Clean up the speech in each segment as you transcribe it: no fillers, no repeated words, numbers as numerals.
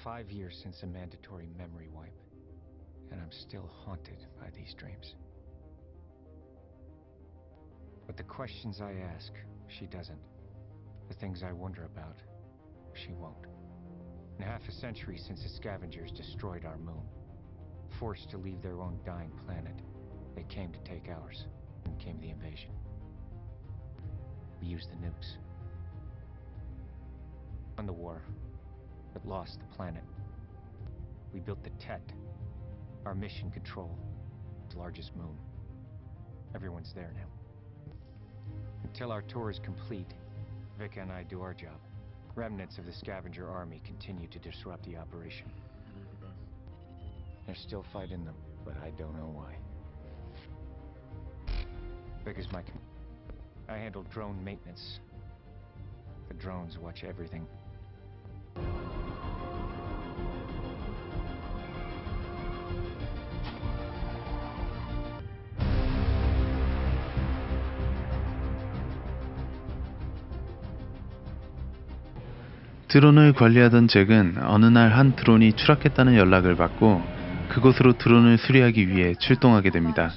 5 years since a mandatory memory wipe, and I'm still haunted by these dreams. But the questions I ask, she doesn't. The things I wonder about, she won't. In half a century since the scavengers destroyed our moon, forced to leave their own dying planet, they came to take ours, and came the invasion. We used the nukes. Won the war, but lost the planet. We built the Tet, our mission control, its largest moon. Everyone's there now. Until our tour is complete, Vika and I do our job. Remnants of the scavenger army continue to disrupt the operation. There's still fight in them, but I don't know why. Vika's my I handle drone maintenance. The drones watch everything. 드론을 관리하던 잭은 어느 날 한 드론이 추락했다는 연락을 받고 그곳으로 드론을 수리하기 위해 출동하게 됩니다.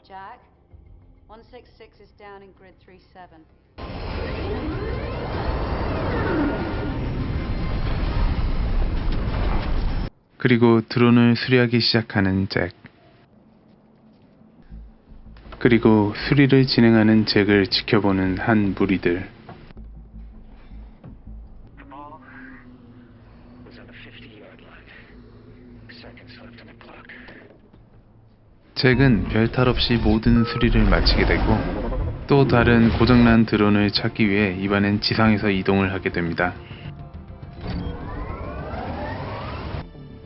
Jack, 166 is down in grid 37. 그리고 드론을 수리하기 시작하는 잭. 그리고 수리를 진행하는 잭을 지켜보는 한 무리들. 잭은 별탈 없이 모든 수리를 마치게 되고 또 다른 고장난 드론을 찾기 위해 이번엔 지상에서 이동을 하게 됩니다.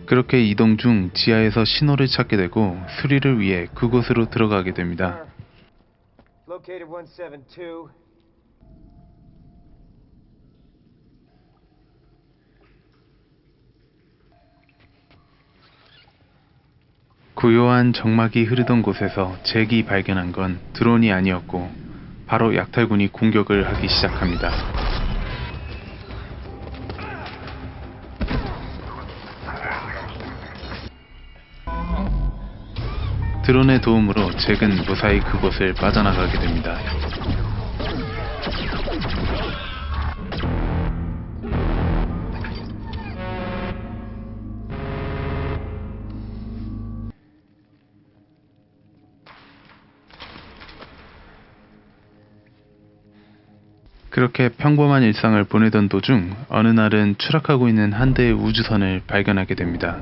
그렇게 이동 중 지하에서 신호를 찾게 되고 수리를 위해 그곳으로 들어가게 됩니다. Located 172. 고요한 정막이 흐르던 곳에서 잭이 발견한 건 드론이 아니었고 바로 약탈군이 공격을 하기 시작합니다. 드론의 도움으로 잭은 무사히 그곳을 빠져나가게 됩니다. 그렇게 평범한 일상을 보내던 도중 어느 날은 추락하고 있는 한 대의 우주선을 발견하게 됩니다.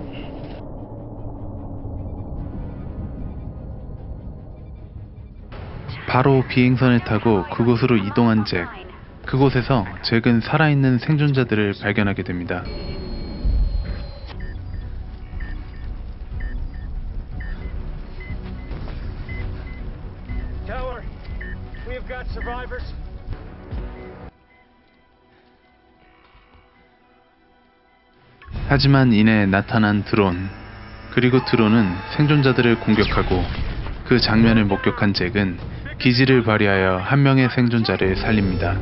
바로 비행선을 타고 그곳으로 이동한 잭. 그곳에서 잭은 살아있는 생존자들을 발견하게 됩니다. Tower, we have got survivors. 하지만 이내 나타난 드론. 그리고 드론은 생존자들을 공격하고 그 장면을 목격한 잭은 기지를 발휘하여 한 명의 생존자를 살립니다.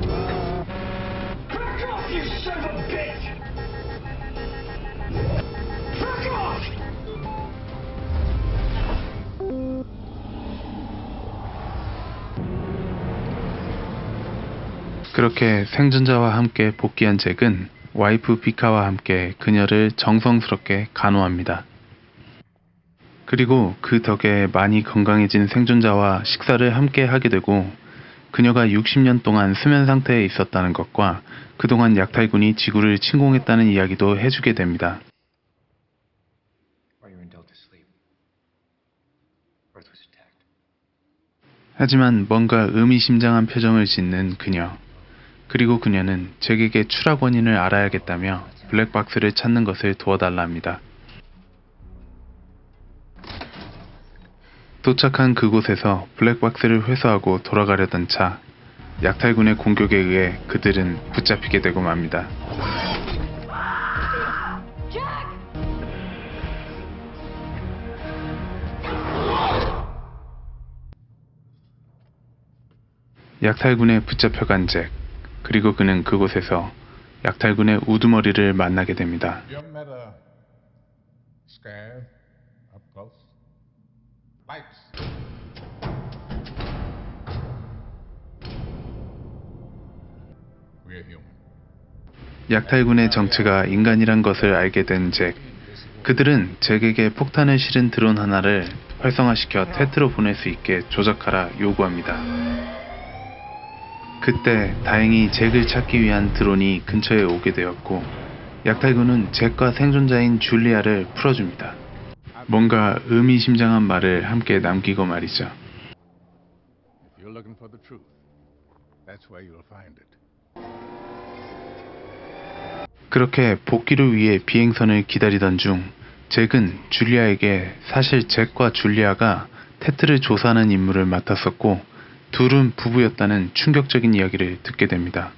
그렇게 생존자와 함께 복귀한 잭은 와이프 비카와 함께 그녀를 정성스럽게 간호합니다. 그리고 그 덕에 많이 건강해진 생존자와 식사를 함께 하게 되고 그녀가 60년 동안 수면 상태에 있었다는 것과 그동안 약탈군이 지구를 침공했다는 이야기도 해주게 됩니다. 하지만 뭔가 의미심장한 표정을 짓는 그녀. 그리고 그녀는 잭에게 추락 원인을 알아야겠다며 블랙박스를 찾는 것을 도와달라 합니다. 도착한 그곳에서 블랙박스를 회수하고 돌아가려던 차, 약탈군의 공격에 의해 그들은 붙잡히게 되고 맙니다. 약탈군에 붙잡혀간 잭. 그리고 그는 그곳에서 약탈군의 우두머리를 만나게 됩니다. You ever met a scav up close? Lights. We're human. 약탈군의 정체가 인간이란 것을 알게 된 잭. 그들은 잭에게 폭탄을 실은 드론 하나를 활성화시켜 테트로 보낼 수 있게 조작하라 요구합니다. 그때 다행히 잭을 찾기 위한 드론이 근처에 오게 되었고 약탈군은 잭과 생존자인 줄리아를 풀어줍니다. 뭔가 의미심장한 말을 함께 남기고 말이죠. If you're looking for the truth, that's where you'll find it. 그렇게 복귀를 위해 비행선을 기다리던 중 잭은 줄리아에게 사실 잭과 줄리아가 테트를 조사하는 임무를 맡았었고 둘은 부부였다는 충격적인 이야기를 듣게 됩니다.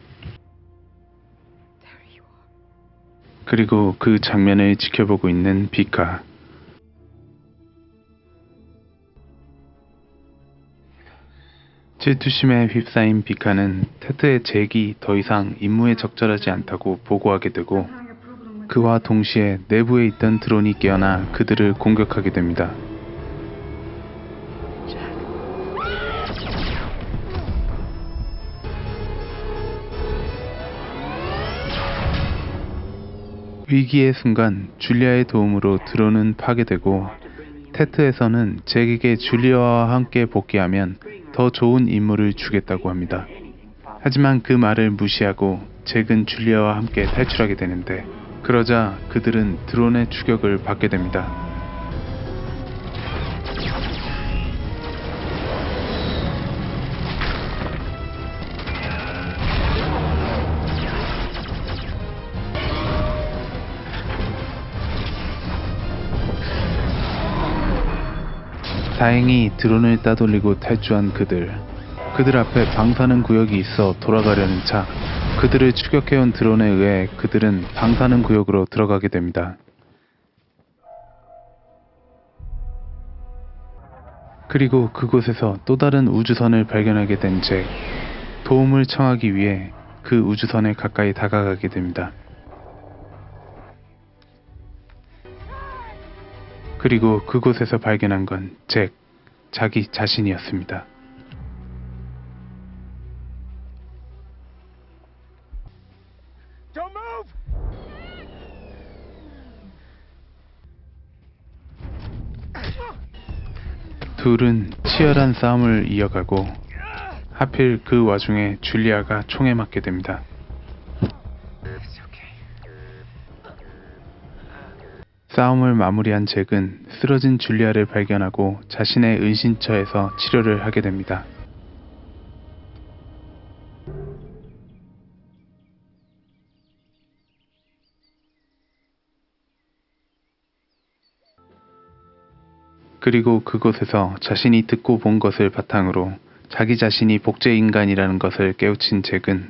그리고 그 장면을 지켜보고 있는 비카. 질투심에 휩싸인 비카는 테트의 잭이 더 이상 임무에 적절하지 않다고 보고하게 되고 그와 동시에 내부에 있던 드론이 깨어나 그들을 공격하게 됩니다. 위기의 순간 줄리아의 도움으로 드론은 파괴되고 테트에서는 잭에게 줄리아와 함께 복귀하면 더 좋은 임무를 주겠다고 합니다. 하지만 그 말을 무시하고 잭은 줄리아와 함께 탈출하게 되는데 그러자 그들은 드론의 추격을 받게 됩니다. 다행히 드론을 따돌리고 탈주한 그들 앞에 방사능 구역이 있어 돌아가려는 차 그들을 추격해온 드론에 의해 그들은 방사능 구역으로 들어가게 됩니다. 그리고 그곳에서 또 다른 우주선을 발견하게 된 잭. 도움을 청하기 위해 그 우주선에 가까이 다가가게 됩니다. 그리고 그곳에서 발견한 건 잭, 자기 자신이었습니다. Don't move! 둘은 치열한 싸움을 이어가고 하필 그 와중에 줄리아가 총에 맞게 됩니다. 싸움을 마무리한 잭은 쓰러진 줄리아를 발견하고 자신의 은신처에서 치료를 하게 됩니다. 그리고 그곳에서 자신이 듣고 본 것을 바탕으로 자기 자신이 복제인간이라는 것을 깨우친 잭은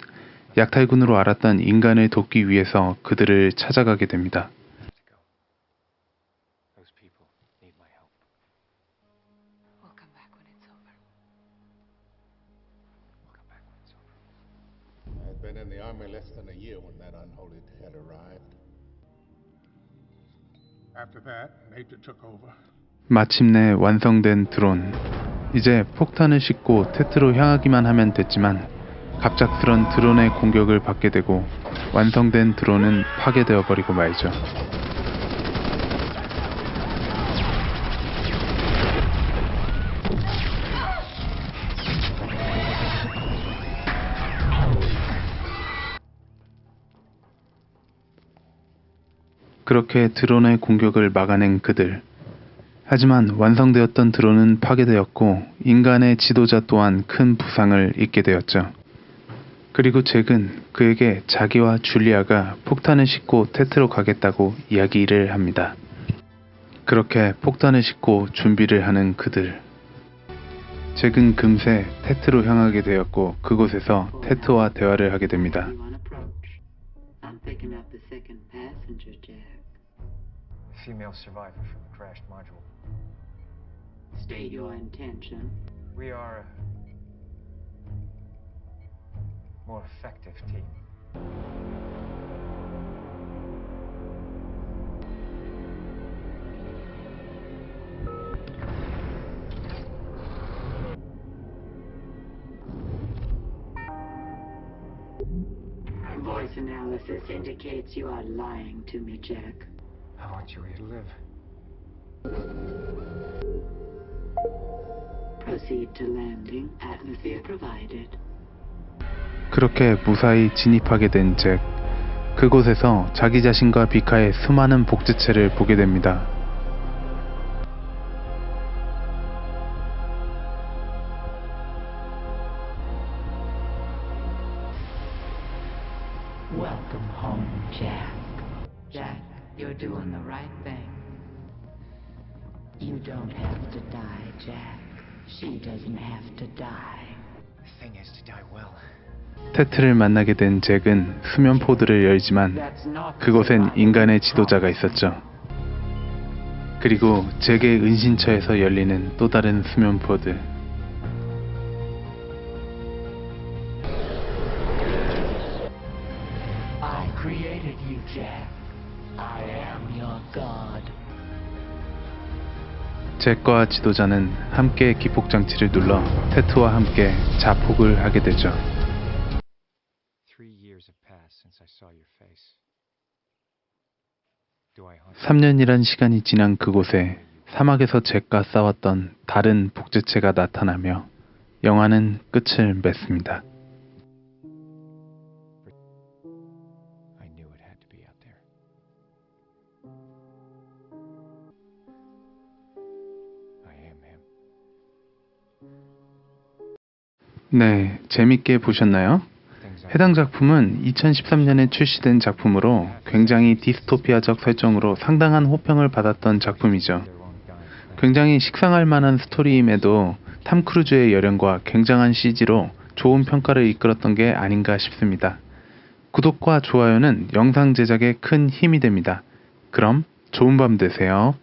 약탈군으로 알았던 인간을 돕기 위해서 그들을 찾아가게 됩니다. I'd been in the army less than a year when that unholy had arrived. After that, Major took over. 마침내 완성된 드론. 이제 폭탄을 싣고 테트로 향하기만 하면 됐지만 갑작스런 드론의 공격을 받게 되고 완성된 드론은 파괴되어 버리고 말죠. 그렇게 드론의 공격을 막아낸 그들. 하지만 완성되었던 드론은 파괴되었고 인간의 지도자 또한 큰 부상을 입게 되었죠. 그리고 잭은 그에게 자기와 줄리아가 폭탄을 싣고 테트로 가겠다고 이야기를 합니다. 그렇게 폭탄을 싣고 준비를 하는 그들. 잭은 금세 테트로 향하게 되었고 그곳에서 테트와 대화를 하게 됩니다. Female survivor from the crashed module. State your intention. We are a more effective team. Voice analysis indicates you are lying to me, Jack. I want you here to live. Proceed to landing. Atmosphere provided. 그렇게 무사히 진입하게 된 잭. 그곳에서 자기 자신과 비카의 수많은 복제체를 보게 됩니다. Welcome home, Jack. Jack, you're doing the right thing. You don't have to die, Jack. She doesn't have to die. The thing is to die well. 테트를 만나게 된 잭은 수면 포드를 열지만 그곳엔 인간의 지도자가 있었죠. 그리고 잭의 은신처에서 열리는 또 다른 수면 포드. I created you, Jack. I am your god. 잭과 지도자는 함께 기폭 장치를 눌러 테트와 함께 자폭을 하게 되죠. 3 years have passed since I saw your face. Do I hunt? 3년이란 시간이 지난 그곳에 사막에서 잭과 싸웠던 다른 복제체가 나타나며 영화는 끝을 맺습니다. I knew it had to be out there. I am him. 네, 재밌게 보셨나요? 해당 작품은 2013년에 출시된 작품으로 굉장히 디스토피아적 설정으로 상당한 호평을 받았던 작품이죠. 굉장히 식상할 만한 스토리임에도 탐 크루즈의 열연과 굉장한 CG로 좋은 평가를 이끌었던 게 아닌가 싶습니다. 구독과 좋아요는 영상 제작에 큰 힘이 됩니다. 그럼 좋은 밤 되세요.